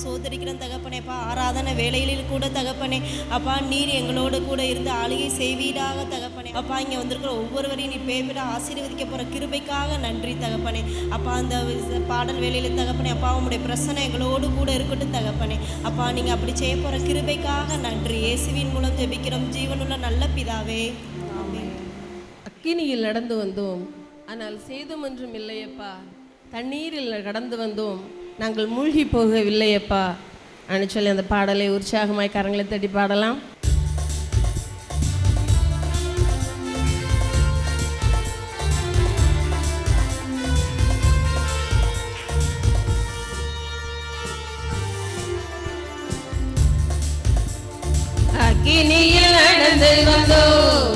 சோதரிக்கிறோம் தகப்பனே. அப்பா ஆராதனை வேலைகளில் கூட தகப்பனே அப்பா நீர் எங்களோடு கூட இருந்து ஆளுகை செய்வீராக தகப்பனே. அப்பா இங்கே வந்திருக்கிற ஒவ்வொருவரையும் நீ பேர்விட ஆசீர்வதிக்க போகிற கிருபைக்காக நன்றி தகப்பனே. அப்பா அந்த பாடல் வேலையில் தகப்பனே அப்பா உங்களுடைய பிரசனை எங்களோடு கூட இருக்கட்டும் தகப்பனே. அப்பா நீங்கள் அப்படி செய்ய போகிற கிருபைக்காக நன்றி. இயேசுவின் மூலம் ஜெபிக்கிறோம் ஜீவனுள்ள நல்ல பிதாவே, ஆமென். அக்கினியில் நடந்து வந்தோம், ஆனால் சேதம் ஒன்றும் இல்லையப்பா. தண்ணீரில் கடந்து வந்தோம், நாங்கள் மூழ்கி போகவில்லையப்பா அப்படின்னு சொல்லி அந்த பாடலை உற்சாகமாய் கரங்களை தட்டி பாடலாம். அக்கினியில் நடந்து வந்தோம்,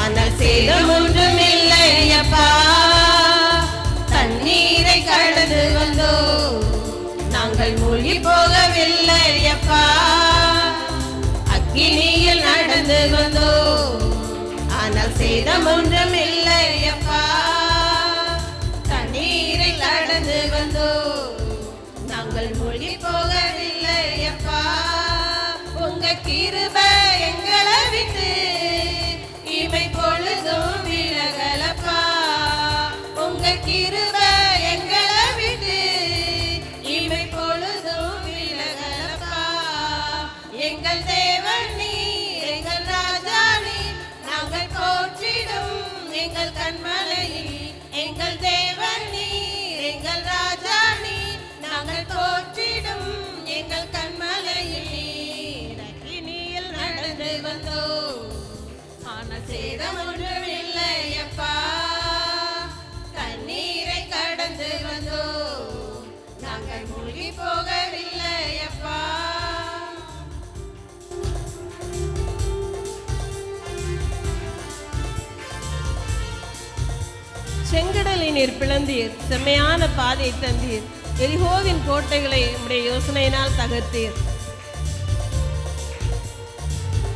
ஆனால் சேதம் ஒன்றும் இல்லையப்பா. தண்ணீரை கடந்து வந்தோம், நாங்கள் மூழ்கி போகவில்லையப்பா. அக்கினியில் நடந்து வந்தோம், ஆனால் சேதம் ஒன்றும் இல்லையப்பா. தண்ணீரை கடந்து வந்தோம், நாங்கள் மூழ்கி போகவில்லையப்பா. உங்க கிருபை எங்களை விட்டு இமை பொழுதும் விலகலப்பா. உங்க கிருபை எங்களை விட்டு இமை பொழுதும் விலகலப்பா. எங்கள் தேவன் நீர், எங்கள் ராஜா நீர், நாங்கள் போற்றிடும் எங்கள் கண்மலையில். எங்கள் தேவன் நீர், எங்கள் ராஜா நீர், நாங்கள் போற்றிடும் எங்கள் கண்மலையில். அக்கினியில் நடந்து வந்தோம், ஆனால் சேதம் ஒன்றும் இல்லையப்பா. தண்ணீரை கடந்து வந்தோம், நாங்கள் மூழ்கி போகவில்லையப்பா. செங்கடலை நீர் பிளந்தீர், செம்மையான பாதை தந்தீர். எரிகோவின் கோட்டைகளை உம்முடைய யோசனையினால் தகர்த்தீர்.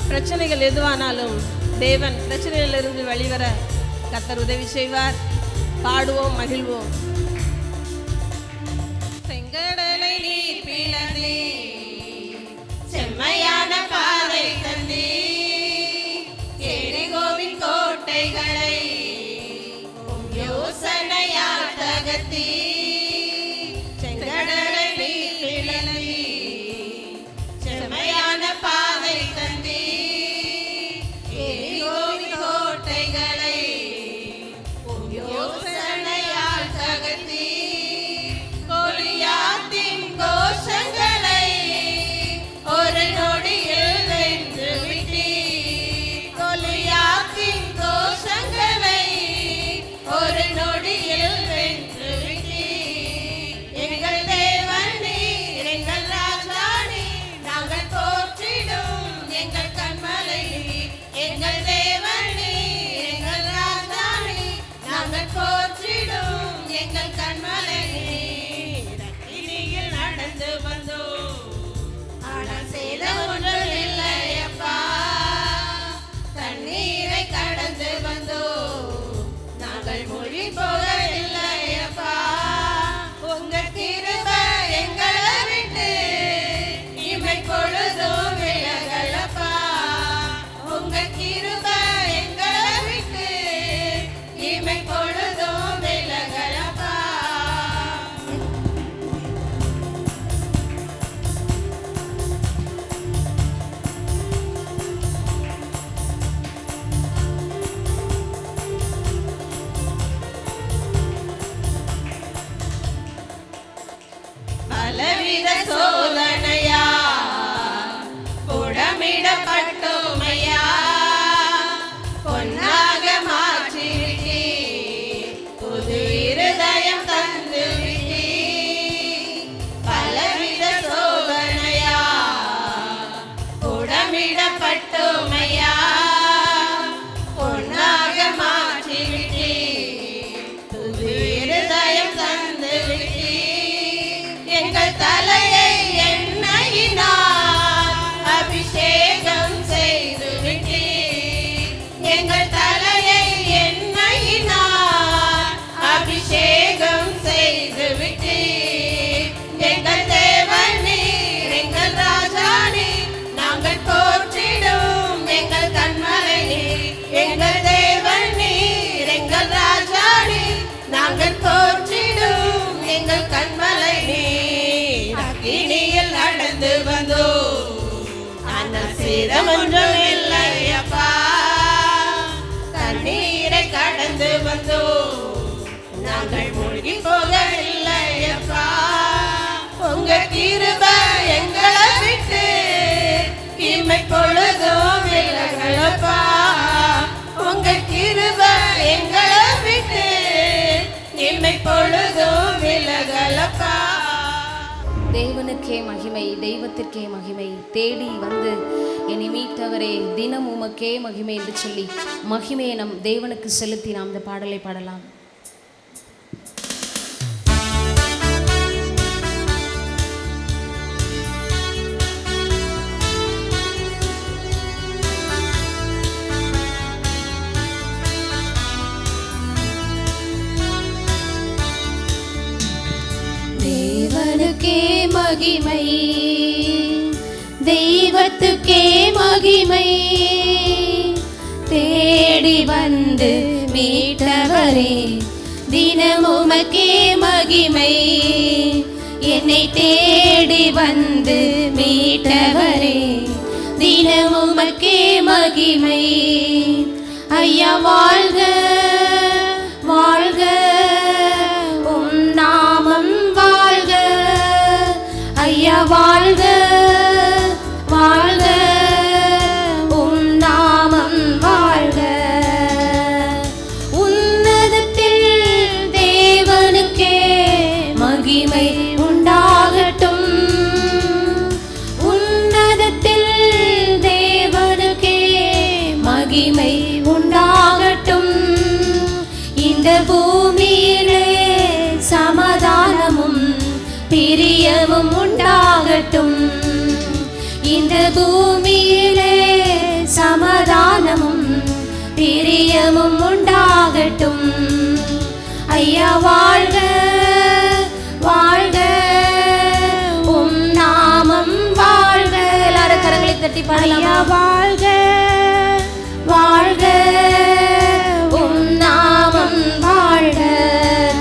பிரச்சனைகள் எதுவானாலும் தேவன் பிரச்சனையிலிருந்து வெளிவர கர்த்தர் உதவி செய்வார். பாடுவோம், மகிழ்வோம். செங்கடலை நீர் பிளந்தீர், செம்மையான பாதை தந்தீர். எரிகோவின் கோட்டைகளை உம் யோசனையால் தகர்த்தீர். செங்கடலை நீர் பிளந்தீர், செம்மையான பாதை தந்தீர். எரிகோவின் கோட்டைகளை உம் யோசனையால் தகர்த்தீர். சேதமொன்றும் இல்லையப்பா. தண்ணீரை கடந்து வந்தோம், நாங்கள் மூழ்கி போகவில்லையப்பா. உங்க கிருபை எங்களை விட்டு இமை பொழுதும் விலகலப்பா. உங்க கிருபை எங்களை விட்டு இமை பொழுதும் விலகலப்பா. தேவனுக்கே மகிமை, தெய்வத்திற்கே மகிமை. தேடி வந்து என்னை மீட்டவரே, தினம் உமக்கே மகிமை என்று சொல்லி மகிமையை நம் தேவனுக்கு செலுத்தி நாம் இந்த பாடலை பாடலாம். தேவனுக்கே மகிமை, தெய்வத்துக்கே மகிமை. தேடி வந்து மீட்டவரே, தினமுமக்கே மகிமை. என்னை தேடி வந்து மீட்டவரே, தினமுமக்கே மகிமை. ஐயா வாழ்க வாழ்க, உம் நாமம் வாழ்க. ஐயா வாழ்க வாழ்க, உம் நாமம் வாழ்க. உன்னதத்தில் தேவனுக்கே மகிமை உண்டாகட்டும். உன்னதத்தில் தேவனுக்கே மகிமை உண்டாகட்டும். இந்த பூமியிலே சமாதானமும் பிரியமும் உண்டாகட்டும். இந்த பூமியிலே சமாதானமும் பிரியமும் உண்டாகட்டும். ஐயா வாழ்க வாழ்க, உம் நாமம் வாழ்க. எல்லாரும் கரங்களை தட்டி பாடலாம். ஐயா வாழ்க வாழ்க, உம் நாமம் வாழ்க.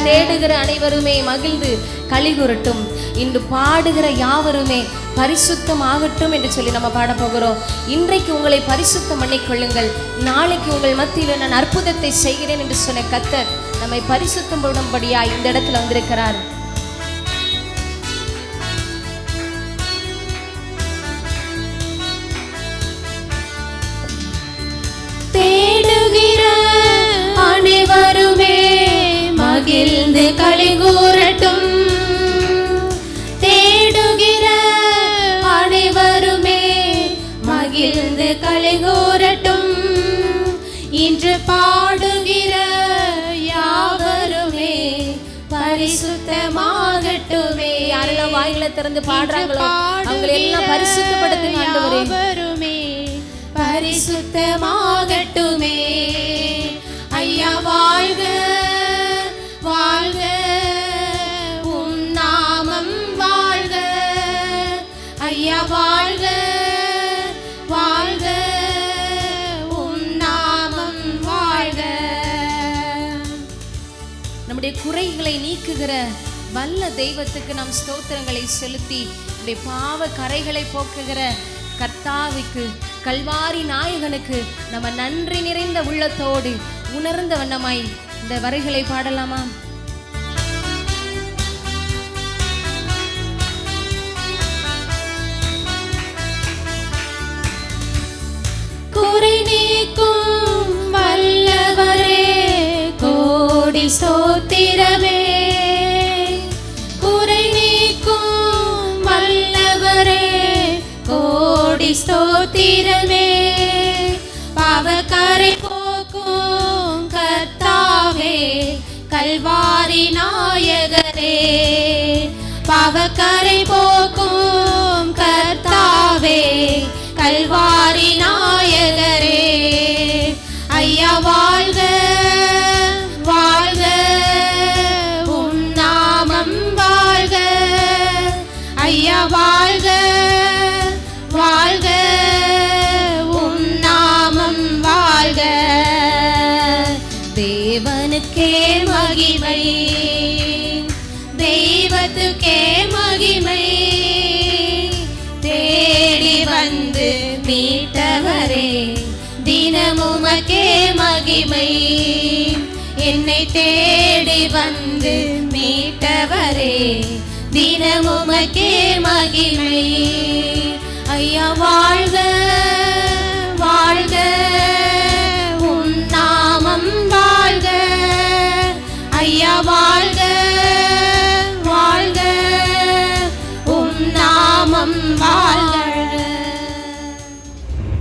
தேடுகிற அனைவருமே மகிழ்ந்து களிகூரட்டும். இன்று பாடுகிற யாவருமே பரிசுத்தமாகட்டும் என்று சொல்லி நம்ம பாட போகிறோம். இன்றைக்கு உங்களை பரிசுத்தம் பண்ணிக்கொள்ளுங்கள், நாளைக்கு உங்கள் மத்தியில் நான் அற்புதத்தை செய்கிறேன் என்று சொன்ன கர்த்தர் நம்மை பரிசுத்தம் பண்ணும்படியாய் இந்த இடத்துல வந்திருக்கிறார். தேடுகிற அனைவருமே மகிழ்ந்து களிகூரட்டும். தேடுகிற அனைவருமே மகிழ்ந்து களிகூரட்டும். இன்று பாடுகிற யாவருமே பரிசுத்தமாகட்டுமே. யாரெல்லாம் வாயில திறந்து பாடுறாங்களோ அவங்களை எல்லாம் பரிசுத்தப்படுத்துங்க ஆண்டவரே. யாவருமே பரிசுத்தமாகட்டுமே. ஐயா வாழ்க வாழ்க, உம் நாமம் வாழ்க. ஐயா வாழ்க வாழ்க, உம் நாமம் வாழ்க. நம்முடைய குறைகளை நீக்குகிற வல்ல தெய்வத்துக்கு நாம் ஸ்தோத்திரங்களை செலுத்தி நம்முடைய பாவ கரைகளை போக்குகிற கர்த்தாவுக்கு, கல்வாரி நாயகனுக்கு நம்ம நன்றி நிறைந்த உள்ளத்தோடு உணர்ந்த வண்ணமாய் இந்த வரிகளை பாடலாமா? குறை நீக்கும் வல்லவரே, கோடி ஸ்தோத்திரமே. குறை நீக்கும் வல்லவரே, கோடி ஸ்தோத்திரமே. பாவக்கரை போக்கும் கர்த்தாவே, கல்வாரி நாயகரே. பாவக்கரை போக்கும் கர்த்தாவே, கல்வாரி நாயகரே. ஐயா வாழ்க வாழ்க, உம் நாமம் வாழ்க. ஐயா வாழ்க வாழ்க, உம் நாமம் வாழ்க. தேவனுக்கே மகிமை, தெய்வத்துக்கே மகிமை. தேடி வந்து மீட்ட உமக்கே மகிமை. என்னை தேடி வந்து மீட்டவரே தினம் உமக்கே மகிமை. ஐயா வாழ்க வாழ்க உம் நாமம் வாழ்க. ஐயா வாழ்க வாழ்க உம் நாமம் வாழ்க.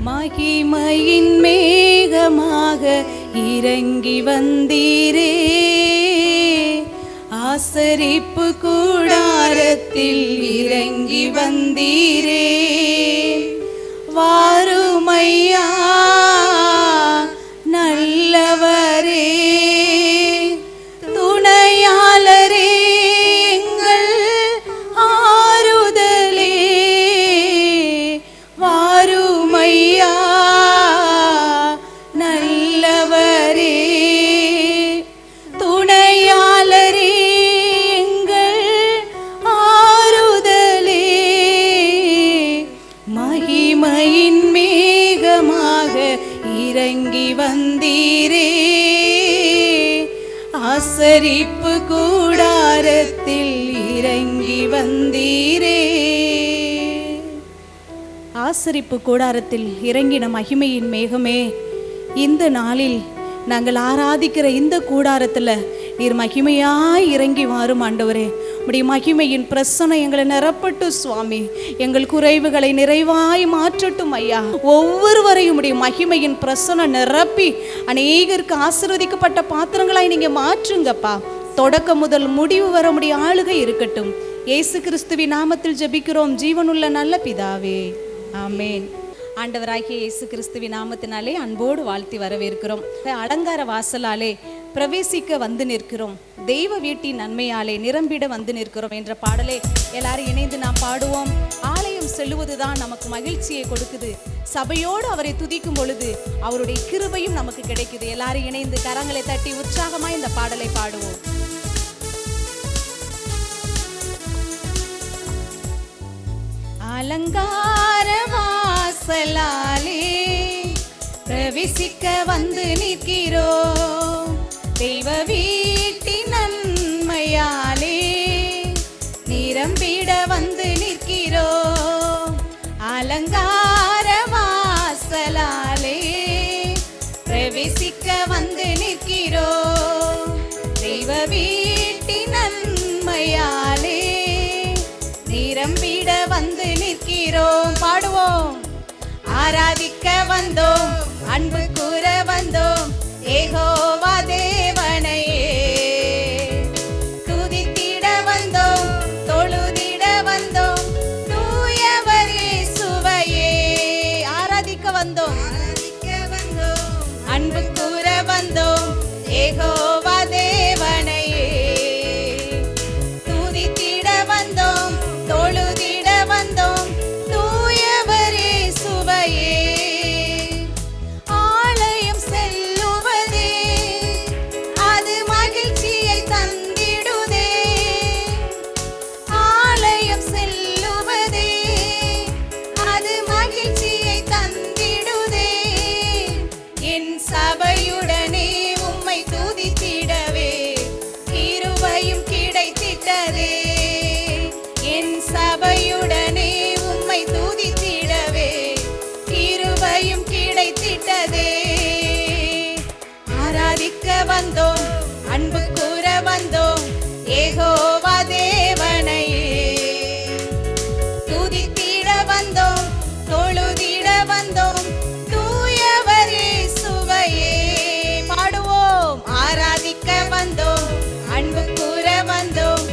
மகிமையின் மேகமாக இறங்கி வந்தீரே, ஆசரிப்பு கூடாரத்தில் இறங்கி வந்தீரே. வாருமையா நல்லவரே, துணையாளரே, எங்கள் ஆறுதலே. வாருமையா நல்லவரே, துணையாளரே, எங்கள் ஆறுதலே. மகிமையின் மேகமாக இறங்கி வந்தீரே, ஆசரிப்பு கூடாரத்தில் இறங்கி வந்தீரே. ஆசரிப்பு கூடாரத்தில் இறங்கின மகிமையின் மேகமே, இந்த நாளில் நாங்கள் ஆராதிக்கிற இந்த கூடாரத்தில் நீர் மகிமையாய் இறங்கி வாரும் ஆண்டவரே. உம்முடைய மகிமையின் பிரசன்னம் எங்களை நிரப்பட்டு சுவாமி, எங்கள் குறைவுகளை நிறைவாய் மாற்றட்டும் ஐயா. ஒவ்வொருவரையும் உடைய மகிமையின் பிரசன்னம் நிரப்பி அநேகருக்கு ஆசீர்வதிக்கப்பட்ட பாத்திரங்களாய் நீங்க மாற்றுங்கப்பா. தொடக்கம் முதல் முடிவு வர உம்முடைய ஆளுகை இருக்கட்டும். இயேசு கிறிஸ்துவின் நாமத்தில் ஜெபிக்கிறோம் ஜீவனுள்ள நல்ல பிதாவே, ஆமேன். ஆண்டவராகிய இயேசு கிறிஸ்துவின் நாமத்தினாலே அன்போடு வாழ்த்தி வரவேற்கிறோம். அலங்கார வாசலாலே பிரவேசிக்க வந்து நிற்கிறோம், தெய்வ வீட்டின் நன்மையாலே நிரம்பிட வந்து நிற்கிறோம் என்ற பாடலை எல்லாரும் இணைந்து நாம் பாடுவோம். ஆலயம் செல்லுவதுதான் நமக்கு மகிழ்ச்சியை கொடுக்குது. சபையோடு அவரை துதிக்கும் பொழுது அவருடைய கிருபையும் நமக்கு கிடைக்குது. எல்லாரும் இணைந்து கரங்களை தட்டி உற்சாகமாய் இந்த பாடலை பாடுவோம். அலங்கார வாசலாலே பிரவேசிக்க வந்து நிற்கிறோம், தெய்வ வீட்டின் நன்மையாலே நிரம்பிட வந்து நிற்கிறோம். அலங்கார வாசலாலே பிரவேசிக்க வந்து நிற்கிறோம், தெய்வ வீட்டின் நன்மையாலே நிரம்பிட வந்து நிற்கிறோம். பாடுவோம். ஆராதிக்க வந்தோம், அன்பு கூற வந்தோம், யெகோவா தேவனையே. துதித்திட வந்தோம், தொழுதிட வந்தோம், தூயவர் இயேசுவையே. ஆராதிக்க வந்தோம், அன்பு கூற வந்தோம், யெகோவா தேவனையே. துதித்திட வந்தோம், தொழுதிட வந்தோம், தூயவர் இயேசுவையே. ஆலயம் செல்லுவதே அது மகிழ்ச்சியை தந்திடுதே. ஆலயம் செல்லுவதே அது மகிழ்ச்சியை தந்திடுதே. என் சபையுடனே உம்மை துதித்திடவே கிருபையும் கிடைத்திட்டதே. என் சபையுடனே உம்மை துதித்திடவே கிருபையும் கிடைத்திட்டதே. ஆராதிக்க வந்தோம், அன்பு கூற வந்தோம், யெகோவா தேவனையே. துதித்திட வந்தோம், தொழுதிட வந்தோம், தூயவர் இயேசுவையே. பாடுவோம். ஆராதிக்க வந்தோம், அன்பு கூற வந்தோம்,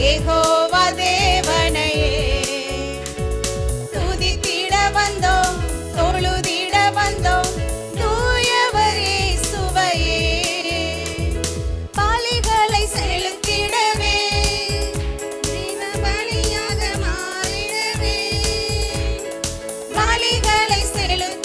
யெகோவா தேவனையே. துதித்திட வந்தோம், தொழுதிட வந்தோம், தூயவர் இயேசுவையே. பலிகளை செலுத்திடவே ஜீவ பலியாக மாறிடவே. பலிகளை செலுத்திடவே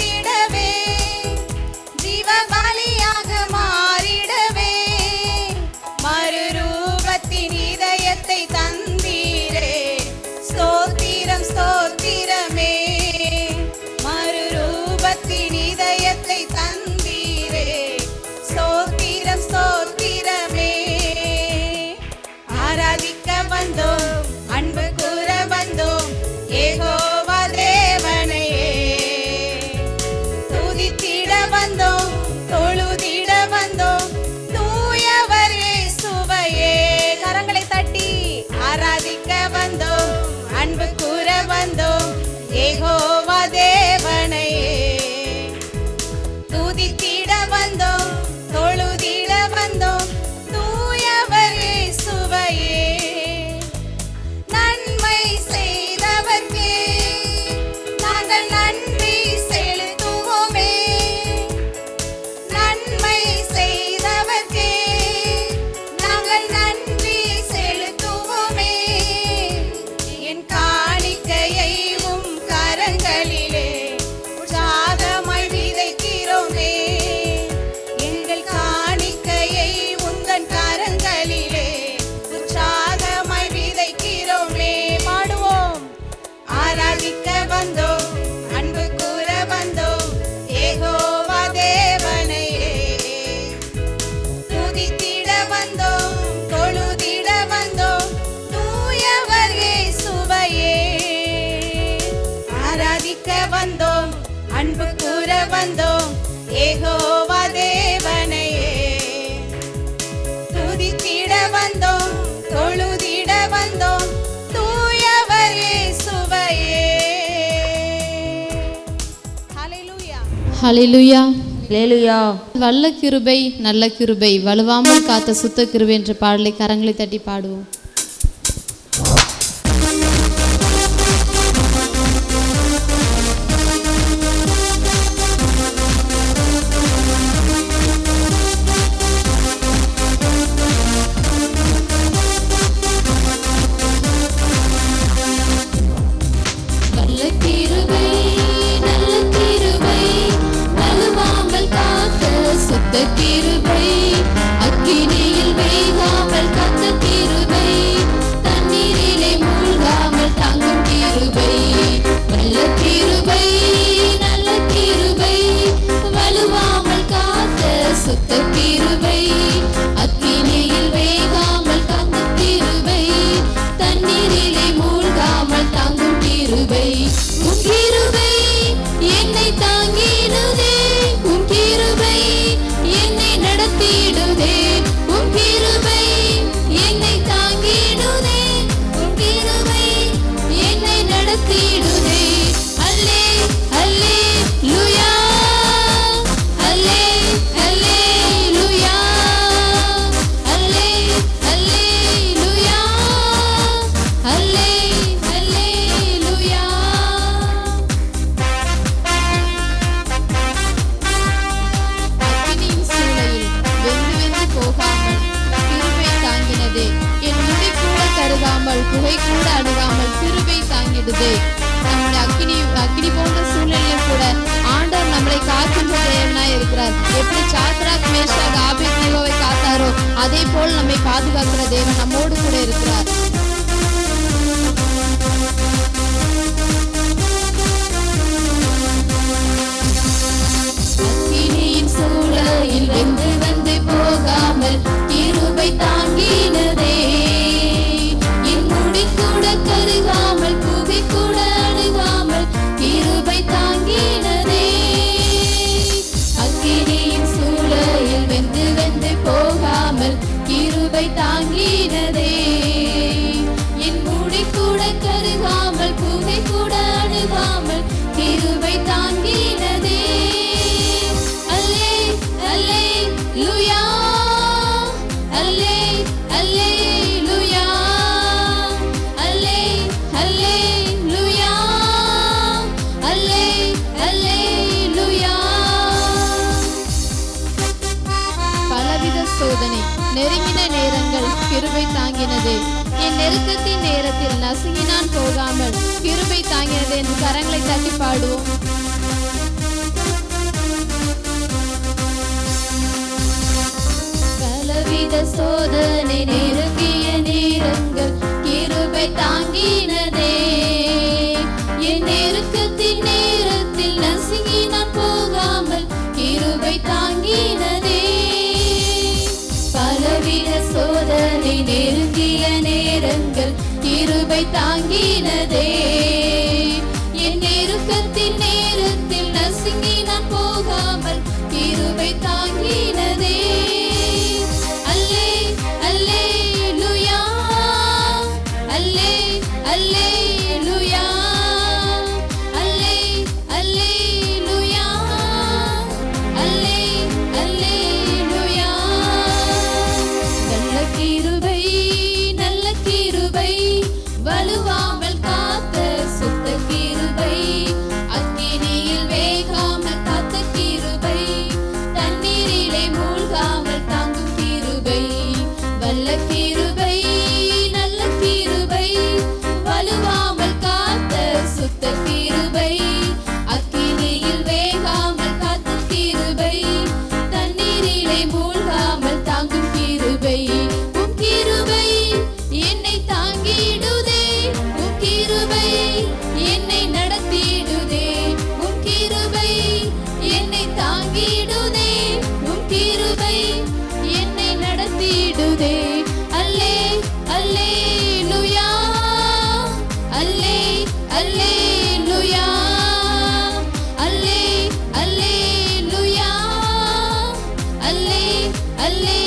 ஆராதிக்க வந்தோம், அன்பு கூற வந்தோம், யெகோவா தேவனையே. துதித்திட வந்தோம், தொழுதிட வந்தோம், தூயவர் இயேசுவையே. ஆராதிக்க வந்தோம், அன்பு கூற வந்தோம், யெகோவா தேவனையே. துதித்திட வந்தோம், தொழுதிட வந்தோம், தூயவர் இயேசுவையே. ஹல்லேலூயா. ஹல்லேலூயா. அல்லேலூயா. வல்ல கிருபை நல்ல கிருபை வலுவாமல் காத்த சுத்த கிருபை என்ற பாடலை கரங்களை தட்டி பாடுவோம். நல்ல கிருபை நல்ல கிருபை வலுவாமல் காத்த சுத்த கிருபை அக்கினியில் வேகாமல் காத்த கிருபை தண்ணீரிலே மூழ்காமல் தாங்கும் கிருபை நல்ல கிருபை நல்ல கிருபை வலுவாமல் காத்த சுத்த கிருபை அக்கினியில் வேகாமல் காத்த கிருபை தண்ணீரிலே மூழ்காமல் தாங்கும் கிருபை உன் கிருபை என்னை தாங்கிடுதே உன் கிருபை என்னை நடத்திடுதே உன் கிருபை என்னை தாங்கிடுதே உன் கிருபை என்னை நடத்திடுதே அல்லே அல்லே லூயா அல்லே அல்லே லூயா அல்லே அல்லே லூயா அல்லே அல்லே லூயா. அக்கினியின் சூளையில் வெந்து வெந்து போகாமல் கிருபை தாங்கினதே என் முடி கூட கருகாமல் புகை கூட அணுகாமல் கிருபை தாங்கிடுதே. நம்முடைய அக்கினி போன்ற சூழ்நிலையில் கூட ஆண்டவர் நம்மளை காக்கின்ற தேவனாய் இருக்கிறார். எப்படி சாத்ராக் மேஷாக் ஆபேத்நேகோவை காத்தாரோ அதே போல் நம்மை பாதுகாக்கிற தேவன் நம்மோடு கூட இருக்கிறார். அக்கினியின் சூளையில் வெந்து வந்து போகாமல் கிருபை தாங்கினதே என் முடி கூட கருகாமல் புகை கூட அணுகாமல் கிருபை தாங்கினதே அக்கினியின் சூளையில் வெந்து வந்து போகாமல் கிருபை தாங்கினதே என் முடி கூட கருகாமல் புகை கூட அணுகாமல் கிருபை தாங்கினதே அல்லே அல்லே லூயா அல்லே அல்லே லூயா அல்லே அல்லே லூயா அல்லே அல்லே லூயா. பலவித சோதனை நெருங்கின நேரங்கள் கிருபை தாங்கினதே என் நெருக்கத்தின் நேரத்தில் நசுங்கினான் போகாமல் கிருபை தாங்கினதே என்று கரங்களை தட்டி பாடுவோம். பலவித சோதனை நெருங்கிய நேரங்கள் கிருபை தாங்கினதே என் நெருக்கத்தின் நேரத்தில் நசுங்கி நான் போகாமல் கிருபை தாங்கினதே பலவித சோதனை நெருங்கிய நேரங்கள் கிருபை தாங்கினதே என் நெருக்கத்தின் நேரத்தில் நசுங்கி நான் போகாமல் கிருபை தாங்கினதே அல்லே அல்லே லூயா அல்லே அல்லே லூயா அல்லே அல்லே லூயா அல்லே அல்லே லூயா. நல்ல கிருபை வலுவாமல் காத்த அல்லேலூயா